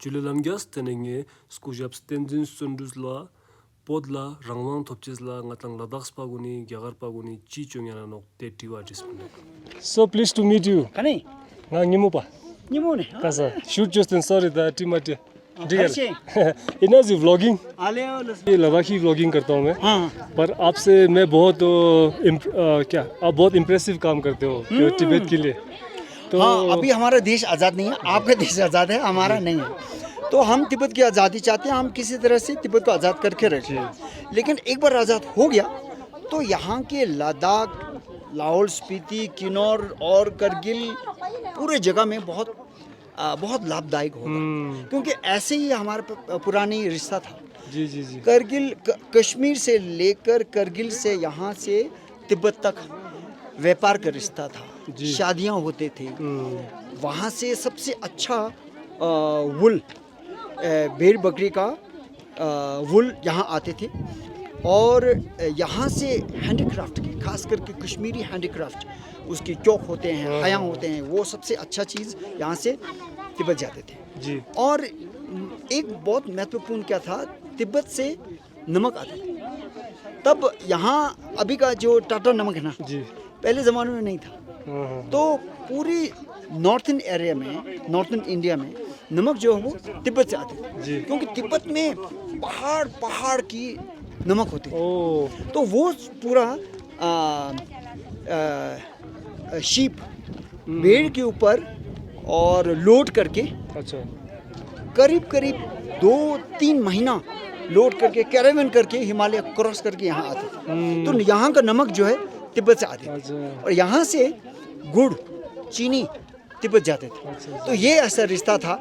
줄레람갸스 테네게 스쿠잡스텐진 순두슬라 podla rangwang thopchisla ngatang ladakh paguni gyagar paguni chi chongyana nok te tiwa display. So pleased to meet you. Kani? Nga ngimupa. Nimone. Kasa. Shoot just and sorry that timati. कैसे? इनाजी vlogging आले ये Ladakhi vlogging करता हूँ मैं हाँ पर आपसे मैं बहुत क्या आप बहुत इम्प्रेसिव काम करते हो तिब्बत के लिए तो हाँ अभी हमारा देश आज़ाद नहीं है आपका देश आज़ाद है हमारा नहीं है तो हम तिब्बत की आज़ादी चाहते हैं हम किसी तरह से तिब्बत को आज़ाद करके रखें लेकिन एक बार आज़ाद हो गया तो यहाँ के लद्दाख लाहौल स्पीति किन्नौर और करगिल पूरे जगह में बहुत लाभदायक होगा क्योंकि ऐसे ही हमारा पुरानी रिश्ता था जी जी जी करगिल कश्मीर से लेकर करगिल से यहाँ से तिब्बत तक व्यापार का रिश्ता था शादियाँ होते थे वहाँ से सबसे अच्छा वुल भेड़ बकरी का वुल यहाँ आते थे और यहाँ से हैंडीक्राफ्ट की खास करके कश्मीरी हैंडीक्राफ्ट उसके चौक होते हैं हया होते हैं वो सबसे अच्छा चीज़ यहाँ से तिब्बत जाते थे जी और एक बहुत महत्वपूर्ण क्या था तिब्बत से नमक आता था तब यहाँ अभी का जो टाटा नमक है ना जी पहले ज़माने में नहीं था तो पूरी नॉर्थन एरिया में नॉर्थन इंडिया में नमक जो है वो तिब्बत से आते थे क्योंकि तिब्बत में पहाड़ की नमक होती है तो वो पूरा शीप भेड़ के ऊपर और लोड करके अच्छा करीब 2-3 महीना लोड करके कैरेवन करके हिमालय क्रॉस करके यहाँ आते थे तो यहाँ का नमक जो है तिब्बत से आते थे और यहाँ से गुड़ चीनी तिब्बत जाते थे तो ये ऐसा रिश्ता था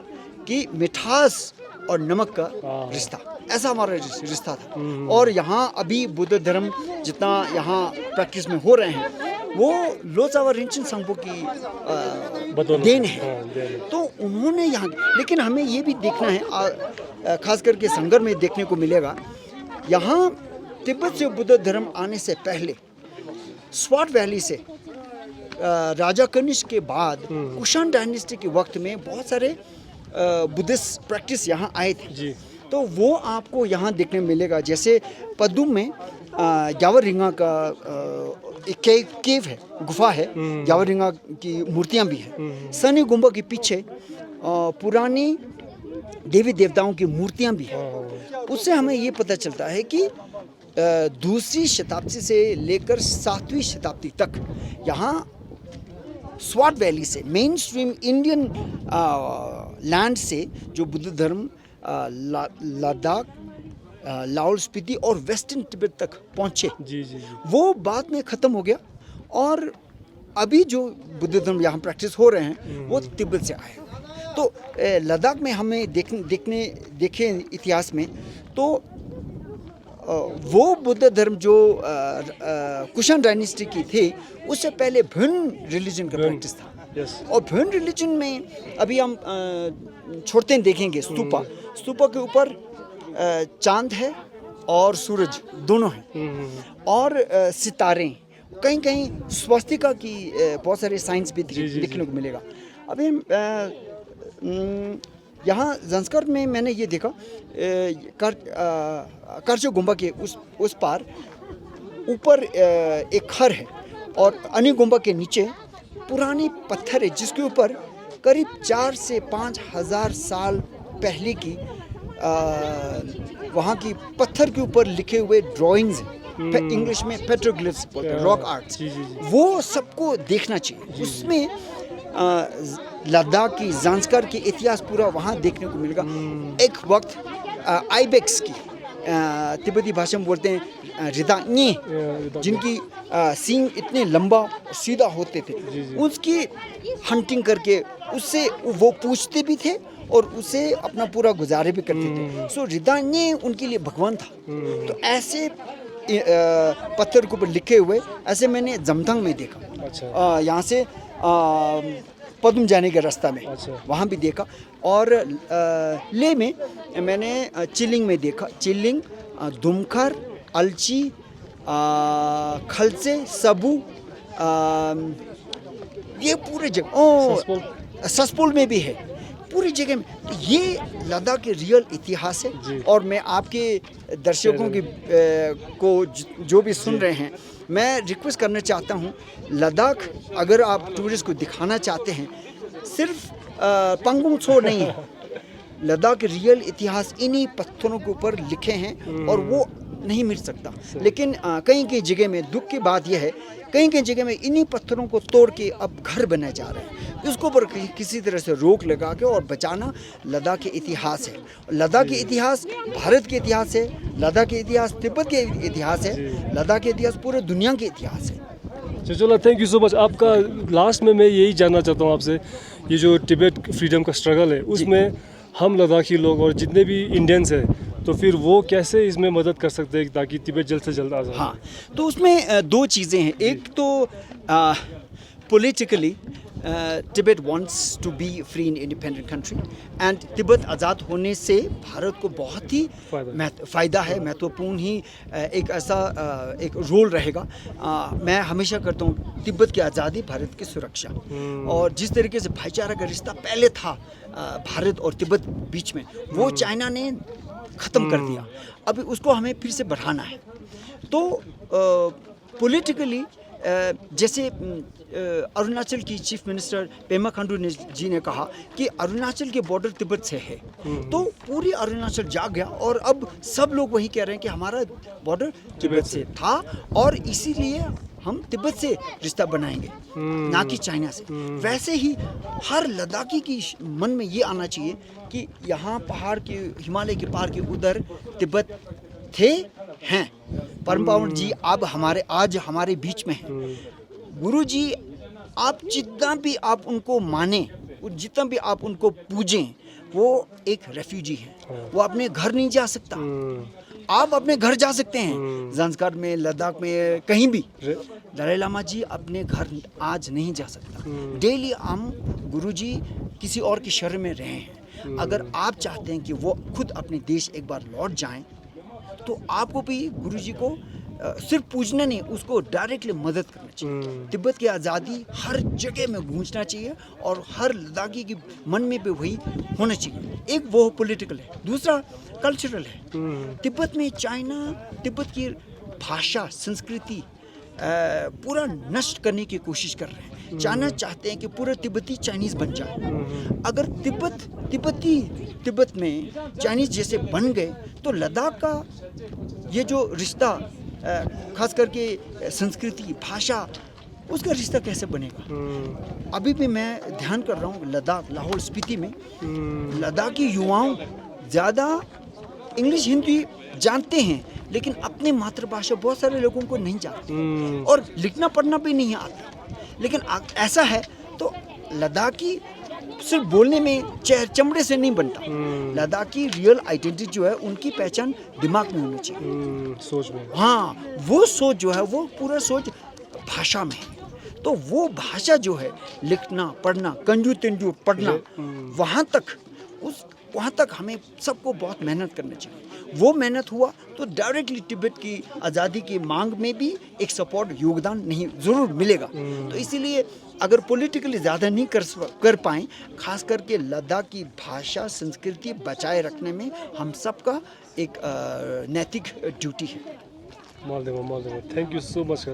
कि मिठास और नमक का रिश्ता ऐसा हमारा रिश्ता था और यहाँ अभी बुद्ध धर्म जितना यहाँ प्रैक्टिस में हो रहे हैं वो लोसावा रिंचन संघो की देन है तो उन्होंने यहाँ लेकिन हमें ये भी देखना है खास करके संगर में देखने को मिलेगा यहाँ तिब्बत से बुद्ध धर्म आने से पहले स्वाट वैली से राजा कनिष्क के बाद कुषाण डायनेस्टी के वक्त में बहुत सारे बुद्धिस्ट प्रैक्टिस यहाँ आए थे जी तो वो आपको यहाँ देखने में मिलेगा जैसे पदुम में यावरिंगा का एक केव है गुफा है यावरिंगा की मूर्तियाँ भी हैं सनी गुम्बा के पीछे पुरानी देवी देवताओं की मूर्तियाँ भी हैं उससे हमें ये पता चलता है कि दूसरी शताब्दी से लेकर 7वीं शताब्दी तक यहाँ स्वाट वैली से मेन स्ट्रीम इंडियन लैंड से जो बुद्ध धर्म लद्दाख लाहौल स्पीति और वेस्टर्न तिब्बत तक पहुँचे जी जी जी वो बाद में ख़त्म हो गया और अभी जो बुद्ध धर्म यहाँ प्रैक्टिस हो रहे हैं वो तिब्बत से आए तो लद्दाख में हमें देखे इतिहास में तो वो बुद्ध धर्म जो कुषाण डायनेस्टी की थे उससे पहले भिन्न रिलीजन का प्रैक्टिस था और भिन्न रिलीजन में अभी हम छोड़ते देखेंगे स्तूपा के ऊपर चांद है और सूरज दोनों हैं और सितारे कहीं कहीं स्वस्तिका की बहुत सारे साइंस भी देखने को मिलेगा अभी यहाँ ज़ंस्कर में मैंने ये देखा करचो गुम्बा के उस पार ऊपर एक खर है और अनि गुम्बा के नीचे पुरानी पत्थर है जिसके ऊपर करीब 4 से 5 हज़ार साल पहले की वहाँ की पत्थर के ऊपर लिखे हुए ड्राइंग्स हैं इंग्लिश में पेट्रोग्लिफ्स बोलते हैं रॉक आर्ट्स वो सबको देखना चाहिए उसमें लद्दाख की ज़ांस्कर की इतिहास पूरा वहाँ देखने को मिलेगा एक वक्त आइबेक्स की तिब्बती भाषा में बोलते हैं रिदानी जिनकी सींग इतने लंबा सीधा होते थे उसकी हंटिंग करके उससे वो पूछते भी थे और उसे अपना पूरा गुजारे भी करते थे सो रिदानी उनके लिए भगवान था तो ऐसे पत्थर के ऊपर लिखे हुए ऐसे मैंने जमथंग में देखा अच्छा यहाँ से पद्म जाने के रास्ता में वहाँ भी देखा और ले में मैंने चिलिंग में देखा चिलिंग दुमखर अलची खलसे सबू ये पूरे जगह ससपुल में भी है पूरी जगह में। तो ये लद्दाख के रियल इतिहास है। और मैं आपके दर्शकों की जो भी सुन रहे हैं, मैं रिक्वेस्ट करना चाहता हूँ, लद्दाख अगर आप टूरिस्ट को दिखाना चाहते हैं, सिर्फ पंगुंग त्सो नहीं है, लद्दाख के रियल इतिहास इन्हीं पत्थरों के ऊपर लिखे हैं और वो नहीं मिट सकता। लेकिन कई कई जगह में दुख की बात यह है, कई कई जगह में इन्हीं पत्थरों को तोड़ के अब घर बनाए जा रहे हैं। उसके ऊपर किसी तरह से रोक लगा के और बचाना लद्दाख के इतिहास है। लद्दाख के इतिहास भारत के इतिहास है, लद्दाख के इतिहास तिब्बत के इतिहास है, लद्दाख के इतिहास पूरे दुनिया के इतिहास है। चलो थैंक यू सो मच। आपका लास्ट में मैं यही जानना चाहता हूँ आपसे, ये जो तिब्बत फ्रीडम का स्ट्रगल है उसमें हम लद्दाखी लोग और जितने भी इंडियंस हैं, तो फिर वो कैसे इसमें मदद कर सकते हैं ताकि तिब्बत जल्द से जल्द आ जाए? हाँ, तो उसमें दो चीज़ें हैं। एक तो politically Tibet wants to be free and independent country, and Tibet आज़ाद होने से भारत को बहुत ही फ़ायदा है, महत्वपूर्ण ही एक ऐसा एक रोल रहेगा। मैं हमेशा करता हूँ तिब्बत की आज़ादी, भारत की सुरक्षा। और जिस तरीके से भाईचारा का रिश्ता पहले था भारत और तिब्बत बीच में, वो चाइना ने ख़त्म कर दिया। अभी उसको हमें फिर से बढ़ाना है। तो पॉलिटिकली जैसे अरुणाचल की चीफ मिनिस्टर पेमा खांडू जी ने कहा कि अरुणाचल के बॉर्डर तिब्बत से है, तो पूरी अरुणाचल जाग गया और अब सब लोग वही कह रहे हैं कि हमारा बॉर्डर तिब्बत से था और इसीलिए हम तिब्बत से रिश्ता बनाएंगे, ना कि चाइना से। वैसे ही हर लद्दाखी की मन में ये आना चाहिए कि यहाँ पहाड़ के, हिमालय के पहाड़ के उधर तिब्बत थे, हैं। परम पावन जी अब आज हमारे बीच में हैं। गुरु जी, आप जितना भी आप उनको माने, जितना भी आप उनको पूजें, वो एक रेफ्यूजी है, वो अपने घर नहीं जा सकता। आप अपने घर जा सकते हैं, ज़ांस्कार में, लद्दाख में, कहीं भी। दलाई लामा जी अपने घर आज नहीं जा सकता। डेली हम गुरुजी किसी और की शरण में रहे हैं। अगर आप चाहते हैं कि वो खुद अपने देश एक बार लौट जाएं, तो आपको भी गुरुजी को सिर्फ पूजना नहीं, उसको डायरेक्टली मदद करना चाहिए। तिब्बत की आज़ादी हर जगह में गूंजना चाहिए और हर लद्दाखी के मन में भी वही होना चाहिए। एक वो पॉलिटिकल है, दूसरा कल्चरल है। तिब्बत में चाइना तिब्बत की भाषा, संस्कृति पूरा नष्ट करने की कोशिश कर रहे हैं। चाइना चाहते हैं कि पूरा तिब्बती चाइनीज़ बन जाए। अगर तिब्बत में चाइनीज़ जैसे बन गए, तो लद्दाख का ये जो रिश्ता, खास करके संस्कृति, भाषा, उसका रिश्ता कैसे बनेगा? अभी भी मैं ध्यान कर रहा हूँ लद्दाख, लाहौल स्पीति में लद्दाखी युवाओं ज़्यादा इंग्लिश हिंदी जानते हैं, लेकिन अपने मातृभाषा बहुत सारे लोगों को नहीं जानते और लिखना पढ़ना भी नहीं आता। लेकिन ऐसा है तो लद्दाखी सिर्फ बोलने में, चमड़े से नहीं बनता। लद्दाखी रियल आइडेंटिटी जो है, उनकी पहचान दिमाग में होनी चाहिए, सोच में। हाँ, वो सोच जो है, वो पूरा सोच भाषा में है। तो वो भाषा जो है, लिखना पढ़ना, कंजू तिंजू पढ़ना, वहाँ तक हमें सबको बहुत मेहनत करनी चाहिए। वो मेहनत हुआ तो डायरेक्टली तिब्बत की आज़ादी की मांग में भी एक सपोर्ट, योगदान नहीं ज़रूर मिलेगा। तो इसीलिए अगर पॉलिटिकली ज़्यादा नहीं कर पाएँ, खास करके लद्दाख की भाषा, संस्कृति बचाए रखने में हम सबका एक नैतिक ड्यूटी है। Maldev, thank you so much.